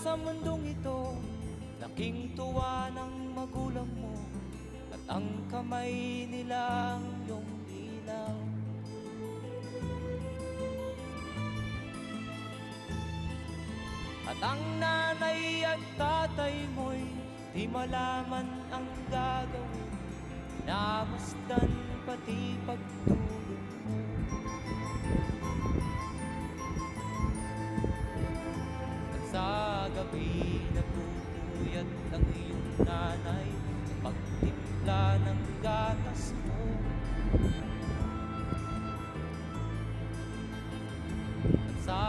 sa mundong ito, laking tuwa ng magulang mo, at ang kamay nila ang iyong ilaw. At ang nanay at tatay mo'y di malaman ang gagawin, namasdan pati pagtulog mo. At sa gabi napupuyat ang iyong nanay sa pagtimpla ng gatas mo. At sa